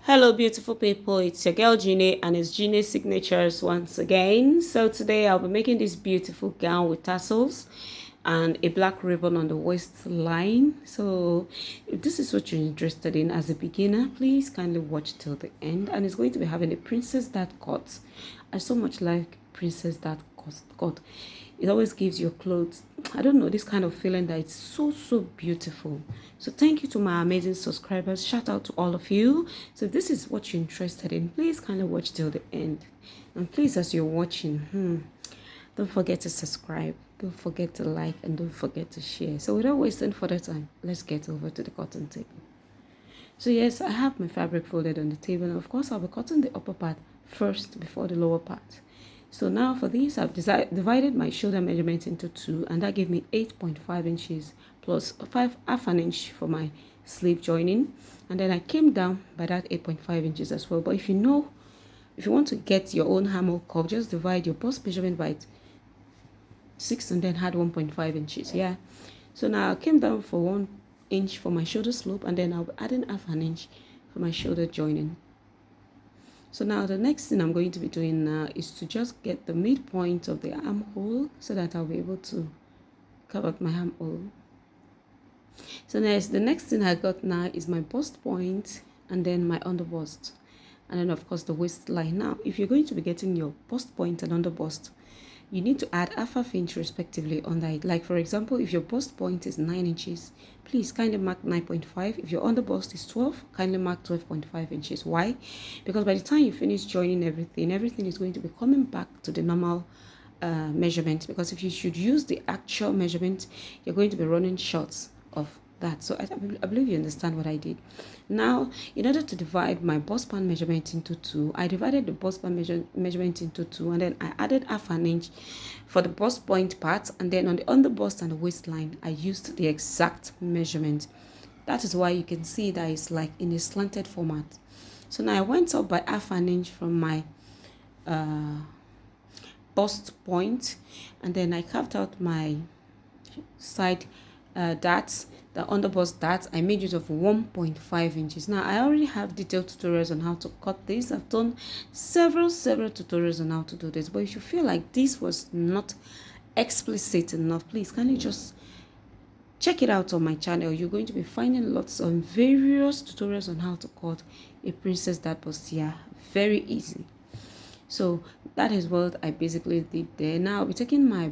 Hello, beautiful people. It's your girl Jeannie, and it's Jeannie Signatures once again. So today I'll be making this beautiful gown with tassels and a black ribbon on the waistline. So if this is what you're interested in as a beginner, please kindly watch till the end. And it's going to be having a princess that cut. I so much like princess that cut. It always gives your clothes, I don't know, this kind of feeling that it's so beautiful. So thank you to my amazing subscribers. Shout out to all of you. So if this is what you're interested in, please kind of watch till the end. And please, as you're watching, don't forget to subscribe, don't forget to like, and don't forget to share. So without wasting further time, let's get over to the cotton table. So yes, I have my fabric folded on the table, and of course I'll be cutting the upper part first before the lower part. So now for this, I've divided my shoulder measurement into two, and that gave me 8.5 inches plus half an inch for my sleeve joining. And then I came down by that 8.5 inches as well. But if you want to get your own hammer curve, just divide your bust measurement by 6 and then add 1.5 inches. Yeah. So now I came down for 1 inch for my shoulder slope, and then I'll be adding half an inch for my shoulder joining. So now the next thing I'm going to be doing now is to just get the midpoint of the armhole so that I'll be able to cover up my armhole. So the next thing I got now is my bust point and then my under bust. And then of course the waistline. Now if you're going to be getting your bust point and under bust, you need to add half inch respectively on that. Like for example, if your bust point is 9 inches, please kindly mark 9.5. If your under bust is 12, kindly mark 12.5 inches. Why? Because by the time you finish joining everything is going to be coming back to the normal measurement. Because if you should use the actual measurement, you're going to be running short of that. So I believe you understand what I did. Now, in order to divide my bust band measurement into two, I divided the bust band measurement into two, and then I added half an inch for the bust point part, and then on the under bust and the waistline, I used the exact measurement. That is why you can see that it's like in a slanted format. So now I went up by half an inch from my bust point, and then I carved out my side darts, the underbust darts. I made use of 1.5 inches. Now I already have detailed tutorials on how to cut this. I've done several tutorials on how to do this, but if you feel like this was not explicit enough, please kindly just check it out on my channel. You're going to be finding lots of various tutorials on how to cut a princess dart bust here. Very easy. So that is what I basically did there. Now I'll be taking my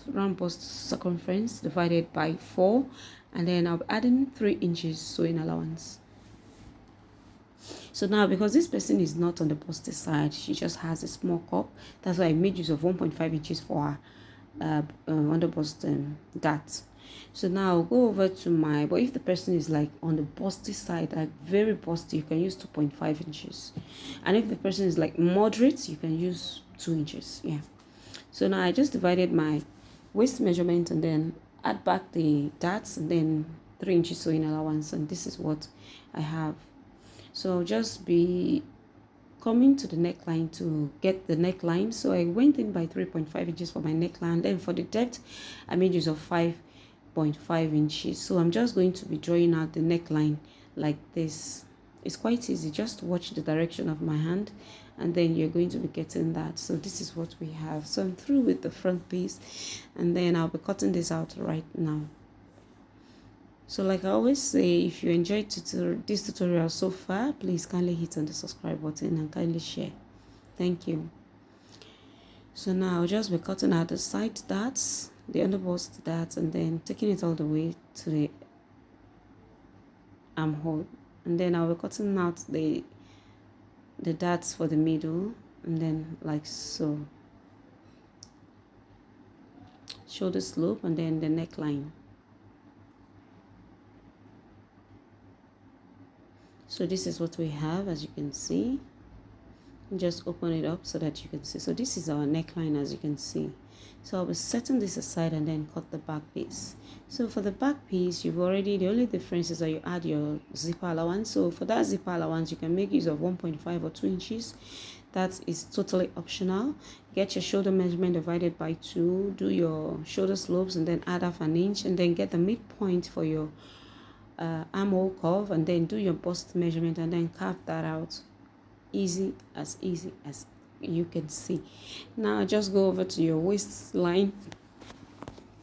round bust circumference divided by 4, and then I'll be adding 3 inches sewing allowance. So now, because this person is not on the busted side, she just has a small cup. That's why I made use of 1.5 inches for her under bust dart. So now I'll go over to but if the person is like on the busty side, like very busty, you can use 2.5 inches. And if the person is like moderate, you can use 2 inches. Yeah. So now I just divided my waist measurement and then add back the darts and then 3 inches sewing allowance, and this is what I have. So I'll just be coming to the neckline to get the neckline. So I went in by 3.5 inches for my neckline. Then for the depth, I made use of 5.5 inches. So I'm just going to be drawing out the neckline like this. It's quite easy. Just watch the direction of my hand, and then you're going to be getting that. So this is what we have. So I'm through with the front piece, and then I'll be cutting this out right now. So like I always say, if you enjoyed this tutorial so far, please kindly hit on the subscribe button and kindly share. Thank you. So now I'll just be cutting out the side darts, the underbust darts, and then taking it all the way to the armhole. And then I'll be cutting out the darts for the middle, and then like so. Shoulder slope, and then the neckline. So this is what we have, as you can see. Just open it up so that you can see. So this is our neckline, as you can see. So I'll be setting this aside and then cut the back piece. So for the back piece, the only difference is that you add your zipper allowance. So for that zipper allowance, you can make use of 1.5 or 2 inches. That is totally optional. Get your shoulder measurement divided by 2, do your shoulder slopes, and then add half an inch, and then get the midpoint for your armhole curve, and then do your bust measurement and then carve that out. Easy as you can see. Now just go over to your waistline,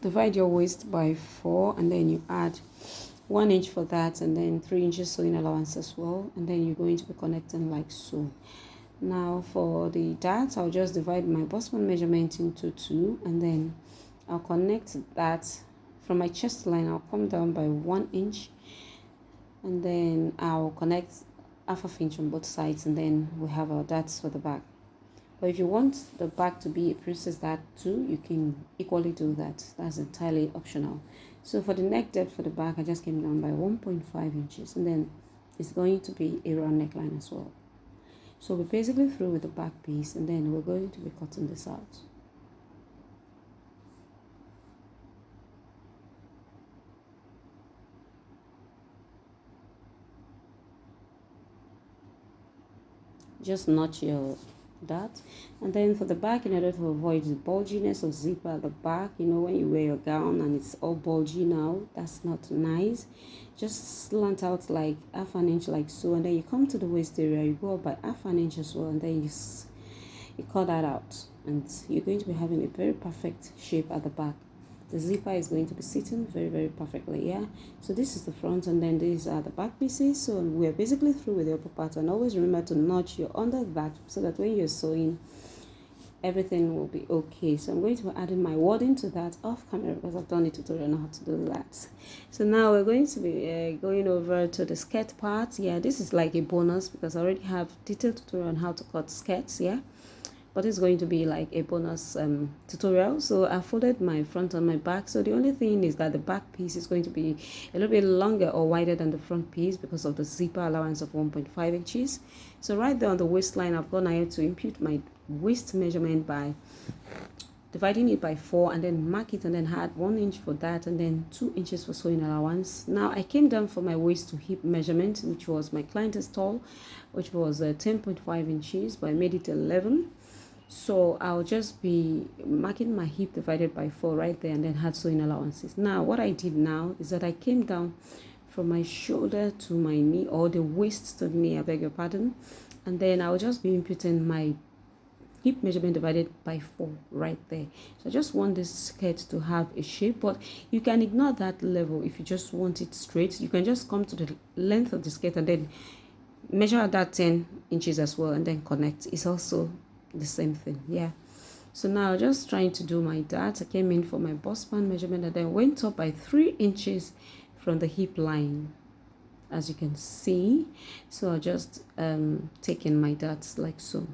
divide your waist by 4, and then you add 1 inch for that, and then 3 inches sewing allowance as well, and then you're going to be connecting like so. Now for the dart, I'll just divide my bust measurement into 2, and then I'll connect that from my chest line. I'll come down by 1 inch, and then I'll connect half inch on both sides, and then we have our darts for the back. But if you want the back to be a princess dart too, you can equally do that. That's entirely optional. So for the neck depth for the back, I just came down by 1.5 inches, and then it's going to be a round neckline as well. So we're basically through with the back piece, and then we're going to be cutting this out. Just notch your dart, and then for the back, in order to avoid the bulginess of zipper at the back, you know, when you wear your gown and it's all bulgy now, that's not nice. Just slant out like half an inch like so, and then you come to the waist area, you go up by half an inch as well, and then you cut that out, and you're going to be having a very perfect shape at the back. The zipper is going to be sitting very perfectly. Yeah, so this is the front, and then these are the back pieces. So we're basically through with the upper part, and always remember to notch your under back so that when you're sewing, everything will be okay. So I'm going to be adding my wording to that off camera because I've done a tutorial on how to do that. So now we're going to be going over to the skirt part. Yeah, this is like a bonus because I already have detailed tutorial on how to cut skirts. Yeah, but it's going to be like a bonus tutorial. So I folded my front and my back, so the only thing is that the back piece is going to be a little bit longer or wider than the front piece because of the zipper allowance of 1.5 inches. So right there on the waistline, I've gone ahead to impute my waist measurement by dividing it by 4, and then mark it, and then add 1 inch for that, and then 2 inches for sewing allowance. Now I came down for my waist to hip measurement, which was my client's tall, which was 10.5 inches, but I made it 11. So I'll just be marking my hip divided by 4 right there, and then add sewing allowances. Now what I did now is that I came down from my shoulder to my knee, or the waist to the knee, I beg your pardon, and then I'll just be imputing my hip measurement divided by 4 right there. So I just want this skirt to have a shape, but you can ignore that level. If you just want it straight, you can just come to the length of the skirt and then measure at that 10 inches as well, and then connect. It's also the same thing. Yeah, so now just trying to do my dart. I came in for my bust span measurement, and then went up by 3 inches from the hip line, as you can see. So I'll just take in my darts like so,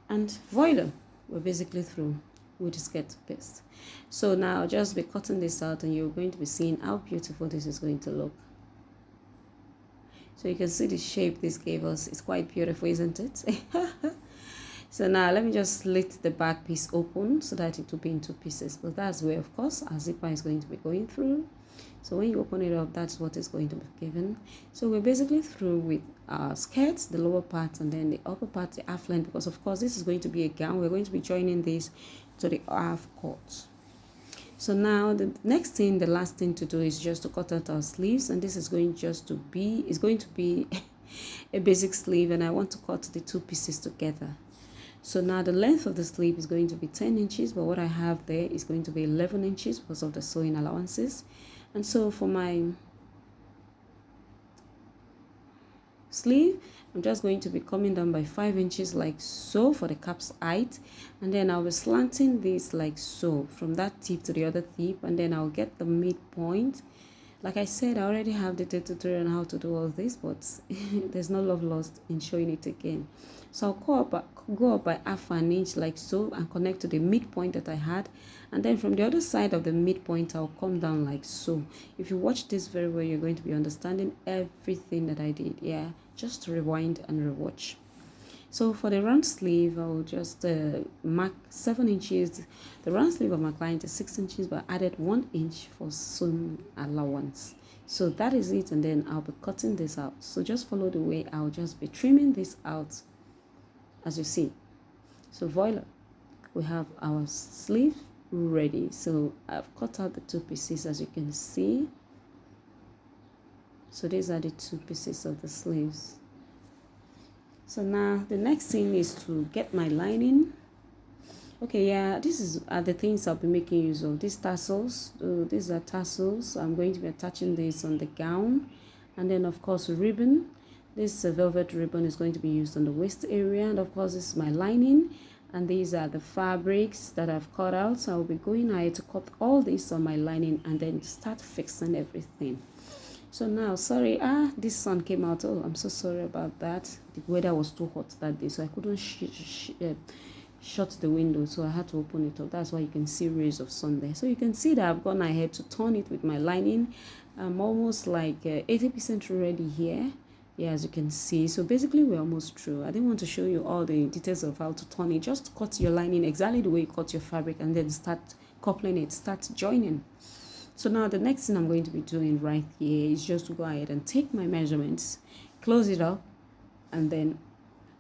and voila, we're basically through with the skirt piece. So now I'll just be cutting this out, and you're going to be seeing how beautiful this is going to look. So you can see the shape this gave us. It's quite beautiful, isn't it? So now let me just slit the back piece open so that it will be in 2 pieces. But that's where, of course, our zipper is going to be going through. So when you open it up, that's what is going to be given. So we're basically through with our skirts, the lower part, and then the upper part, the half length, because of course this is going to be a gown. We're going to be joining this to the half cut. So now the next thing, the last thing to do is just to cut out our sleeves, and this is going to be a basic sleeve, and I want to cut the 2 pieces together. So now the length of the sleeve is going to be 10 inches, but what I have there is going to be 11 inches because of the sewing allowances. And so for my sleeve, I'm just going to be coming down by 5 inches like so for the cap's height, and then I'll be slanting this like so from that tip to the other tip, and then I'll get the midpoint. Like I said, I already have the tutorial on how to do all this, but there's no love lost in showing it again. So I'll go up by half an inch like so and connect to the midpoint that I had, and then from the other side of the midpoint I'll come down like so. If you watch this very well, you're going to be understanding everything that I did. Yeah, just rewind and rewatch. So for the round sleeve, I'll just mark 7 inches. The round sleeve of my client is 6 inches, but I added 1 inch for sewing allowance. So that is it, and then I'll be cutting this out. So just follow the way. I'll just be trimming this out, as you see. So voila, we have our sleeve ready. So I've cut out the two pieces, as you can see. So these are the two pieces of the sleeves. So now the next thing is to get my lining. Okay, yeah, this is the things I'll be making use of. These tassels, these are tassels. I'm going to be attaching this on the gown. And then of course ribbon. This velvet ribbon is going to be used on the waist area. And of course this is my lining. And these are the fabrics that I've cut out. So I'll be going ahead to cut all this on my lining and then start fixing everything. So now, sorry, this sun came out. Oh, I'm so sorry about that. The weather was too hot that day, so I couldn't shut the window, so I had to open it up. That's why you can see rays of sun there. So you can see that I've gone ahead to turn it with my lining. I'm almost like 80% ready here. Yeah, as you can see. So basically we're almost through. I didn't want to show you all the details of how to turn it. Just cut your lining exactly the way you cut your fabric and then start coupling it, start joining. So now the next thing I'm going to be doing right here is just to go ahead and take my measurements, close it up, and then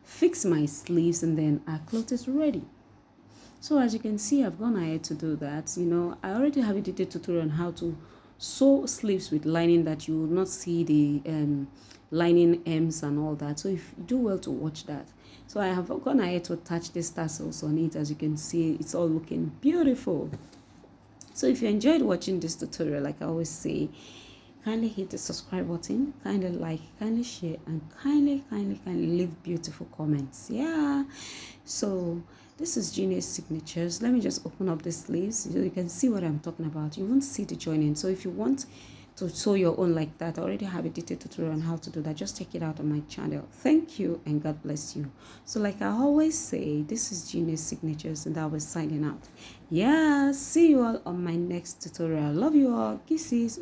fix my sleeves, and then our cloth is ready. So as you can see, I've gone ahead to do that. You know, I already have a detailed tutorial on how to sew sleeves with lining that you will not see the lining ends and all that. So if you do well to watch that. So I have gone ahead to attach these tassels on it. As you can see, it's all looking beautiful. So if you enjoyed watching this tutorial, like I always say, kindly hit the subscribe button, kindly like, kindly share, and kindly leave beautiful comments. Yeah. So this is Genius Signatures. Let me just open up the sleeves so you can see what I'm talking about. You won't see the joining. So if you want to sew your own like that, I already have a detailed tutorial on how to do that. Just check it out on my channel. Thank you and God bless you. So like I always say, this is Genius Signatures and I was signing out. Yeah, see you all on my next tutorial. Love you all. Kisses.